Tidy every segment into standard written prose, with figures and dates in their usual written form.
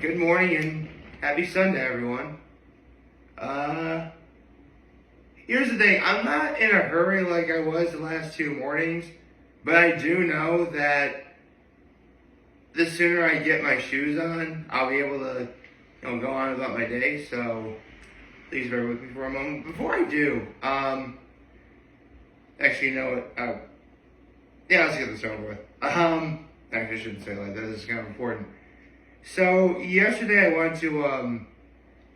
Good morning and happy Sunday, everyone. Here's the thing. I'm not in a hurry like I was the last two mornings, but I do know that the sooner I get my shoes on, I'll be able to, go on about my day. So please bear with me for a moment. Before I do, actually, you know what? Let's get this over with. Actually, I shouldn't say it like that. This is kind of important. So yesterday I went to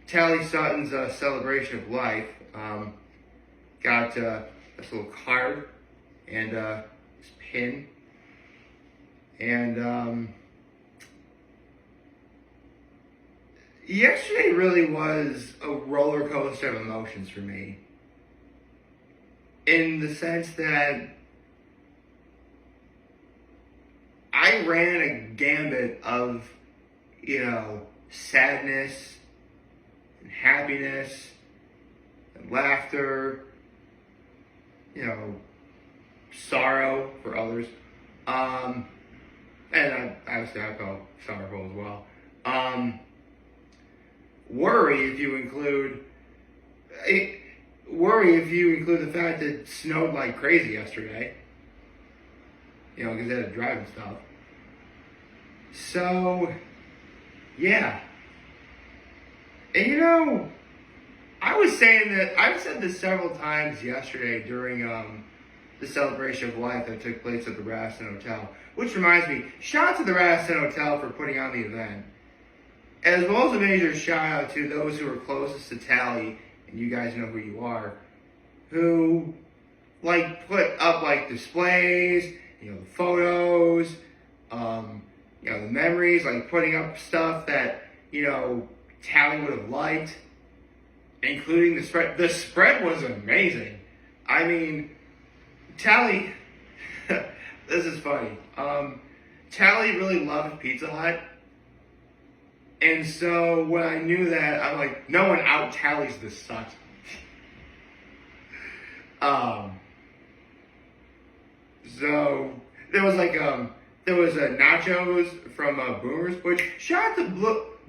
Tali Sutton's celebration of life. Got this little card and this pin, and yesterday really was a roller coaster of emotions for me. In the sense that I ran a gambit of, sadness and happiness and laughter, sorrow for others. And obviously I felt sorrowful as well. Worry if you include the fact that it snowed like crazy yesterday. Because they had to drive and stuff. So, yeah. And I was saying that, I've said this several times yesterday during the celebration of life that took place at the Radisson Hotel. Which reminds me, shout out to the Radisson Hotel for putting on the event. As well as a major shout out to those who were closest to Tali, and you guys know who you are, who put up displays, the photos, the memories, putting up stuff that, Tali would have liked, including the spread. The spread was amazing. I mean, Tali, this is funny. Tali really loved Pizza Hut. And so when I knew that, I'm like, no one out-tallies this Sutton. So there was nachos from Boomers, which shout out to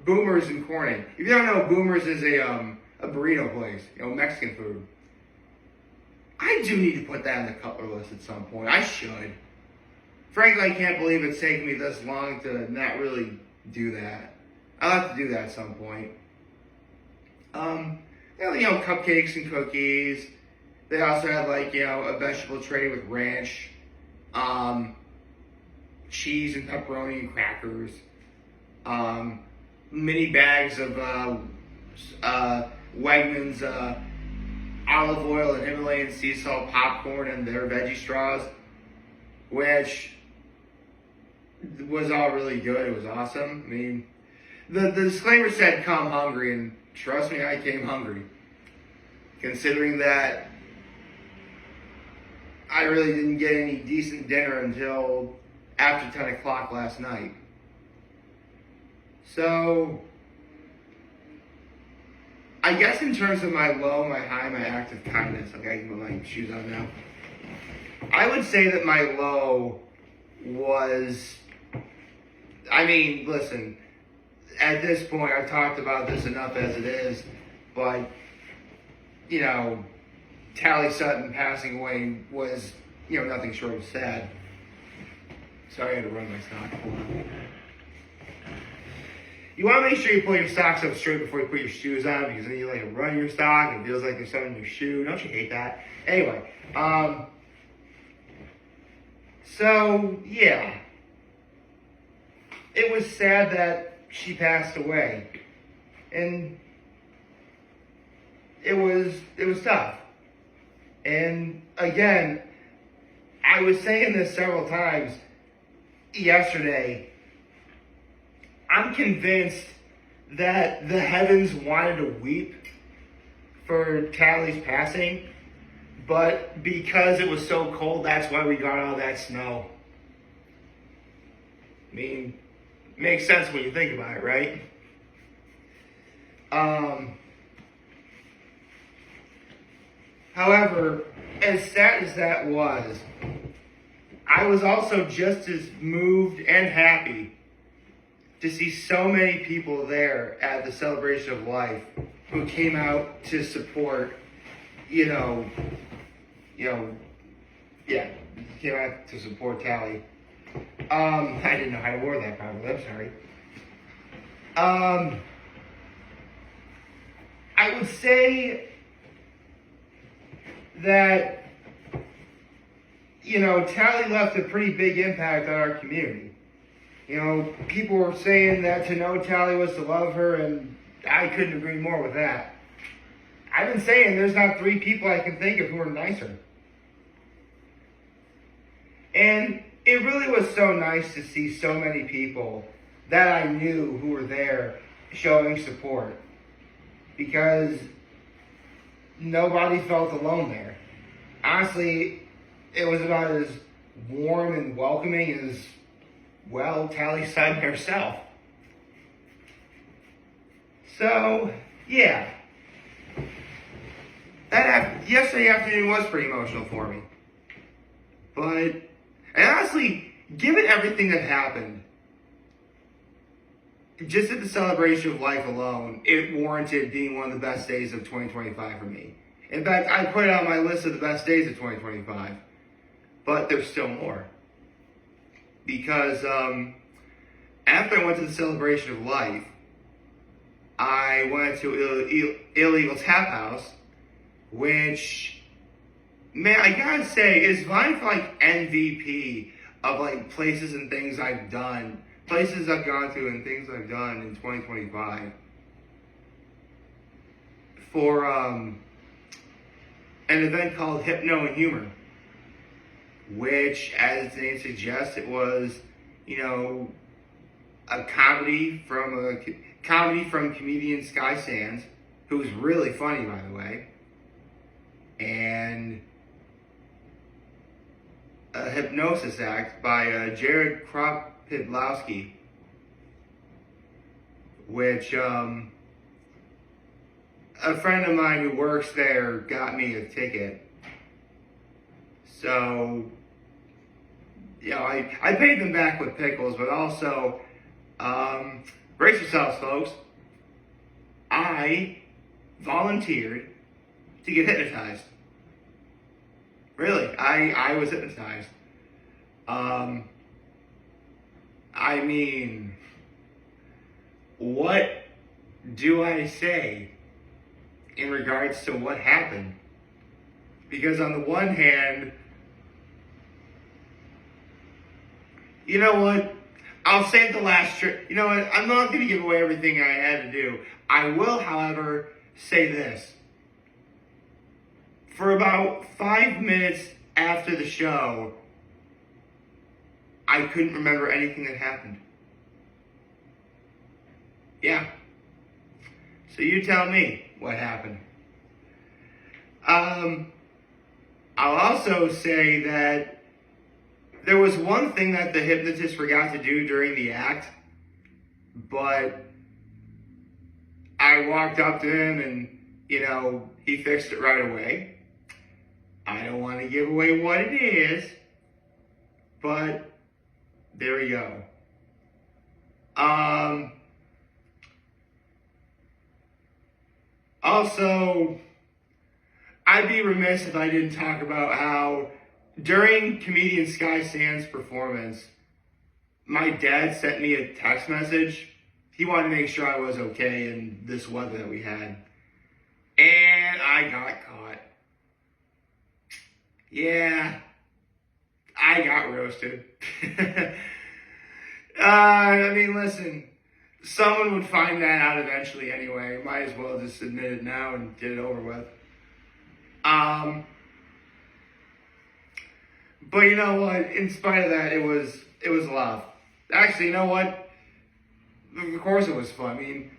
Boomers in Corning. If you don't know, Boomers is a burrito place, Mexican food. I do need to put that on the cutler list at some point. I should. Frankly, I can't believe it's taken me this long to not really do that. I'll have to do that at some point. Cupcakes and cookies. They also had a vegetable tray with ranch, cheese and pepperoni and crackers, mini bags of Wegmans olive oil and Himalayan sea salt popcorn and their veggie straws, which was all really good. It was awesome. I mean, the disclaimer said come hungry, and trust me, I came hungry. Considering that I really didn't get any decent dinner until after 10 o'clock last night. So, I guess in terms of my low, my high, my act of kindness, I can put my shoes on now. I would say that my low was, listen, at this point, I've talked about this enough as it is, but, Tali Sutton passing away was, nothing short of sad. Sorry, I had to run my stock. You want to make sure you pull your socks up straight before you put your shoes on, because then you run your sock and it feels like there's something in your shoe. Don't you hate that? Anyway, so, yeah. It was sad that she passed away. And it was tough. And again, I was saying this several times yesterday. I'm convinced that the heavens wanted to weep for Tali's passing, but because it was so cold, that's why we got all that snow. Makes sense when you think about it, right? However, as sad as that was, I was also just as moved and happy to see so many people there at the celebration of life who came out to support, yeah, came out to support Tali. I didn't know how to word that properly. I'm sorry. I would say that, Tali left a pretty big impact on our community. People were saying that to know Tali was to love her, and I couldn't agree more with that. I've been saying there's not 3 people I can think of who are nicer. And it really was so nice to see so many people that I knew who were there showing support, because nobody felt alone there. Honestly, it was about as warm and welcoming as, well, Tali Sutton herself. So, yeah. Yesterday afternoon was pretty emotional for me. And honestly, given everything that happened, just at the celebration of life alone, it warranted being one of the best days of 2025 for me. In fact, I put it on my list of the best days of 2025. But there's still more. Because after I went to the celebration of life, I went to Illegal Tap House, which, man, I gotta say, is vying for MVP of places and things I've done, places I've gone to and things I've done in 2025 for an event called Hypno and Humor, which, as its name suggests, it was, a comedy from comedian Sky Sands, who was really funny, by the way, and a hypnosis act by Jared Kropidlowski, which a friend of mine who works there got me a ticket. So, I paid them back with pickles, but also, brace yourselves, folks. I volunteered to get hypnotized. Really, I was hypnotized. I mean, what do I say in regards to what happened? Because on the one hand, you know what? I'll save the last trip. You know what? I'm not going to give away everything I had to do. I will, however, say this. For about 5 minutes after the show, I couldn't remember anything that happened. Yeah. So you tell me what happened. I'll also say that there was one thing that the hypnotist forgot to do during the act, but I walked up to him and, he fixed it right away. I don't want to give away what it is, but there we go. Also, I'd be remiss if I didn't talk about how during comedian Sky Sands' performance, my dad sent me a text message. He wanted to make sure I was okay in this weather that we had. And I got caught. Yeah, I got roasted. Listen, someone would find that out eventually anyway. Might as well just admit it now and get it over with. But you know what? In spite of that, it was love. Actually, you know what? Of course it was fun. I mean,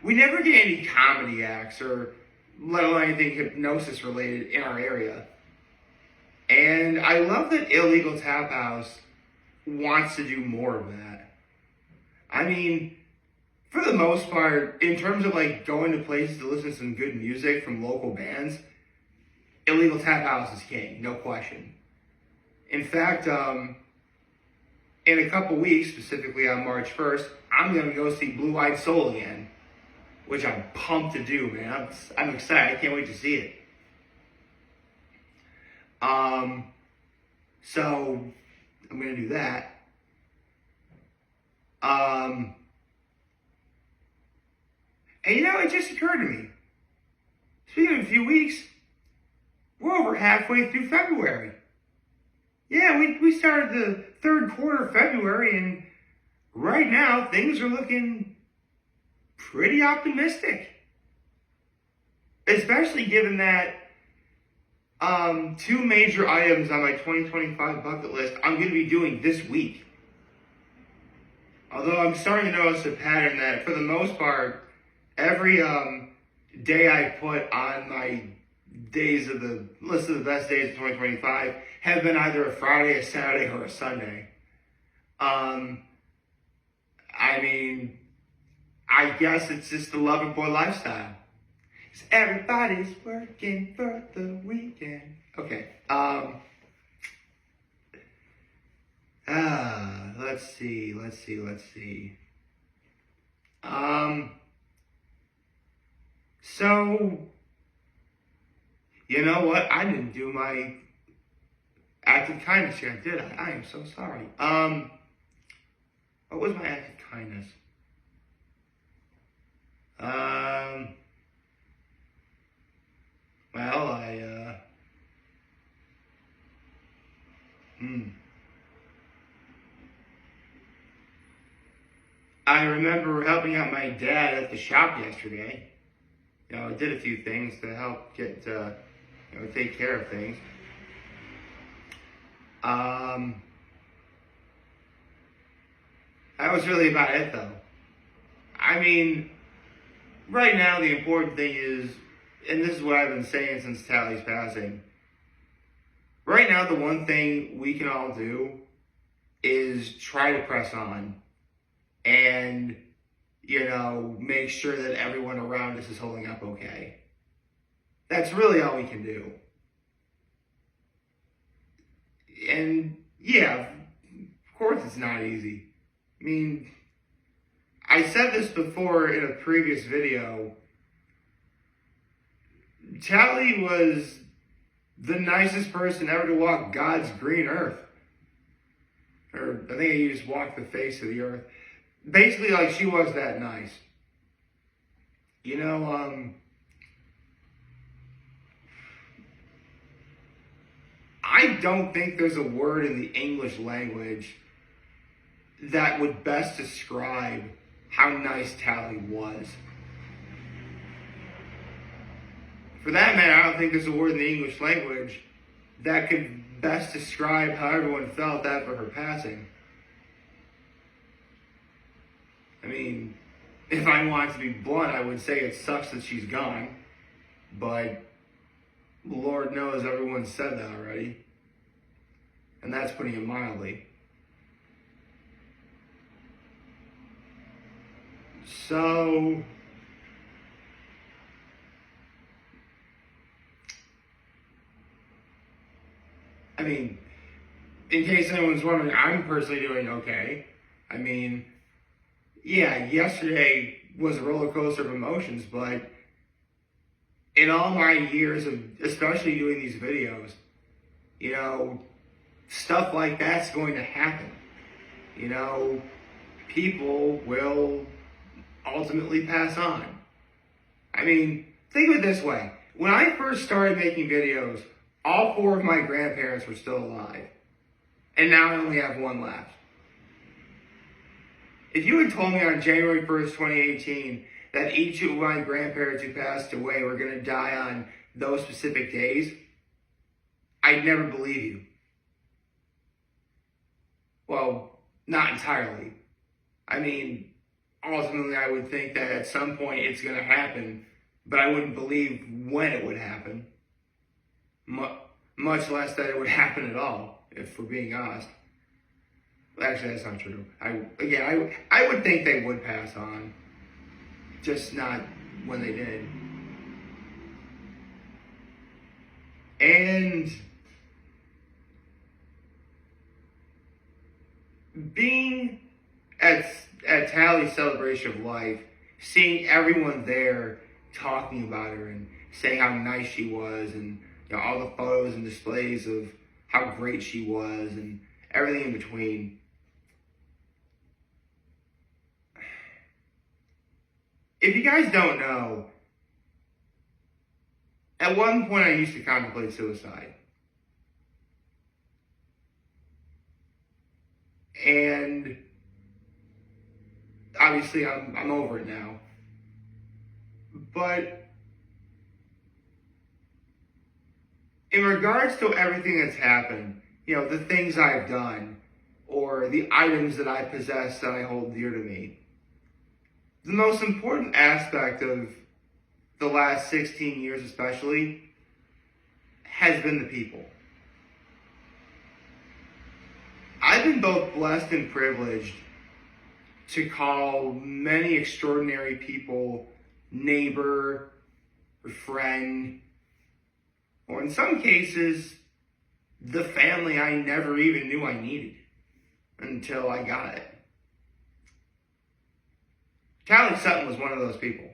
we never get any comedy acts or let alone anything hypnosis related in our area. And I love that Illegal Tap House wants to do more of that. I mean, for the most part, in terms of going to places to listen to some good music from local bands, Illegal Tap House is king, no question. In fact, in a couple weeks, specifically on March 1st, I'm going to go see Blue-Eyed Soul again, which I'm pumped to do, man. I'm excited. I can't wait to see it. So I'm going to do that. And you know, it just occurred to me. Speaking of a few weeks, we're over halfway through February. Yeah, we started the third quarter of February, and right now things are looking pretty optimistic. Especially given that two major items on my 2025 bucket list I'm going to be doing this week. Although I'm starting to notice a pattern that, for the most part, every day I put on my days of the list of the best days of 2025 have been either a Friday, a Saturday, or a Sunday. I mean, I guess it's just the lover boy lifestyle. 'Cause everybody's working for the weekend. Okay. Let's see. So, you know what? I didn't do my act of kindness yet, did I? I am so sorry. What was my act of kindness? Well, I remember helping out my dad at the shop yesterday. You know, I did a few things to help get, take care of things. That was really about it, though. I mean, right now the important thing is, and this is what I've been saying since Tali's passing, right now the one thing we can all do is try to press on and, make sure that everyone around us is holding up okay. That's really all we can do. And yeah, of course it's not easy. I mean, I said this before in a previous video. Tali was the nicest person ever to walk God's green earth. Or I think I used walk the face of the earth. Basically, like, she was that nice. I don't think there's a word in the English language that would best describe how nice Tali was. For that matter, I don't think there's a word in the English language that could best describe how everyone felt after her passing. I mean, if I wanted to be blunt, I would say it sucks that she's gone. But Lord knows everyone said that already. And that's putting it mildly. So, I mean, in case anyone's wondering, I'm personally doing okay. I mean, yeah, yesterday was a roller coaster of emotions, but in all my years of especially doing these videos, stuff like that's going to happen. People will ultimately pass on. I mean, think of it this way. When I first started making videos, all four of my grandparents were still alive. And now I only have one left. If you had told me on January 1st, 2018, that each of my grandparents who passed away were going to die on those specific days, I'd never believe you. Well, not entirely. I mean, ultimately I would think that at some point it's going to happen, but I wouldn't believe when it would happen. Much less that it would happen at all, if we're being honest. Actually, that's not true. I would think they would pass on, just not when they did. And being at Tali's celebration of life, seeing everyone there talking about her and saying how nice she was, and all the photos and displays of how great she was and everything in between. If you guys don't know, at one point I used to contemplate suicide. And obviously I'm over it now. But in regards to everything that's happened, the things I've done, or the items that I possess that I hold dear to me, the most important aspect of the last 16 years especially has been the people. I've been both blessed and privileged to call many extraordinary people neighbor, or friend, or in some cases, the family I never even knew I needed until I got it. Tali Sutton was one of those people.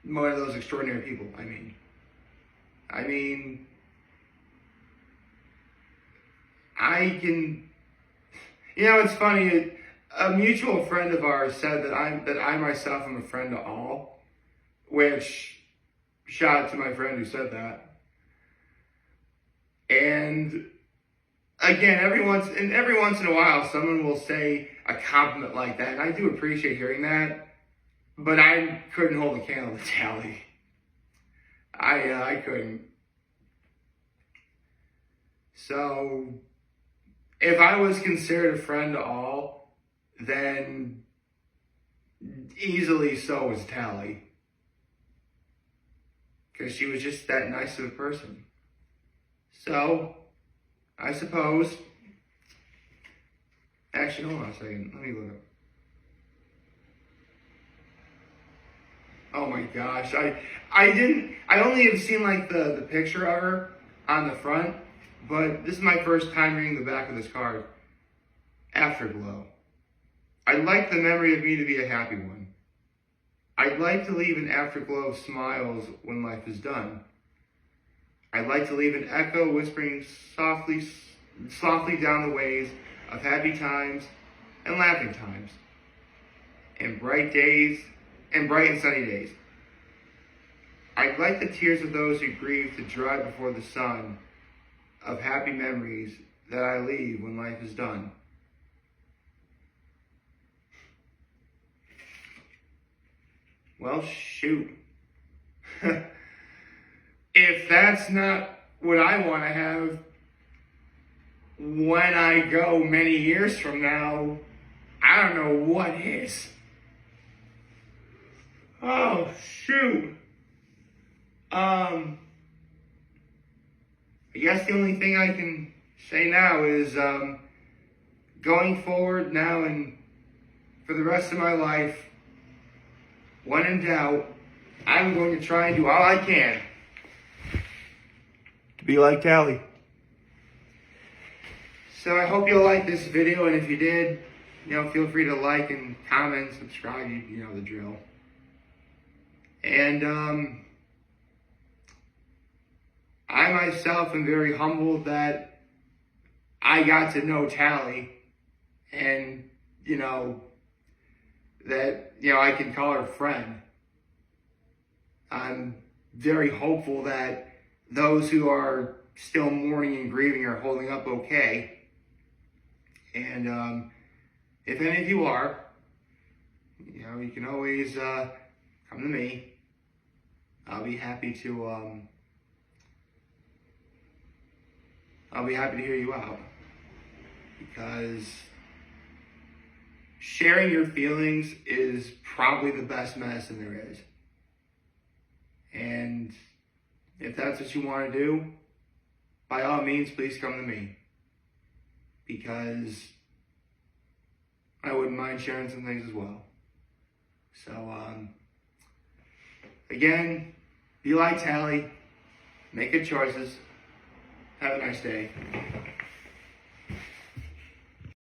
One of those extraordinary people, I mean, I can, it's funny, a mutual friend of ours said that I myself am a friend to all, which, shout out to my friend who said that. And again, every once in a while, someone will say a compliment like that, and I do appreciate hearing that. But I couldn't hold a candle to Tali. I couldn't. So, if I was considered a friend to all, then easily so was Tali. Because she was just that nice of a person. So, I suppose... Actually, hold on a second. Let me look up. Oh my gosh, I only have seen like the picture of her on the front, but this is my first time reading the back of this card. Afterglow. I'd like the memory of me to be a happy one. I'd like to leave an afterglow of smiles when life is done. I'd like to leave an echo whispering softly down the ways of happy times and laughing times, and bright and sunny days. I'd like the tears of those who grieve to dry before the sun of happy memories that I leave when life is done. Well, shoot. If that's not what I want to have when I go many years from now, I don't know what is. Oh, shoot. I guess the only thing I can say now is, going forward now and for the rest of my life, when in doubt, I'm going to try and do all I can to be like Tali. So I hope you'll like this video, and if you did, feel free to like and comment, subscribe, you know the drill. And I myself am very humbled that I got to know Tali, and that I can call her friend. I'm very hopeful that those who are still mourning and grieving are holding up okay. And if any of you are, you can always come to me. I'll be happy to hear you out, because sharing your feelings is probably the best medicine there is. And if that's what you want to do, by all means, please come to me, because I wouldn't mind sharing some things as well. So, again, be like Tali, make good choices. Have a nice day.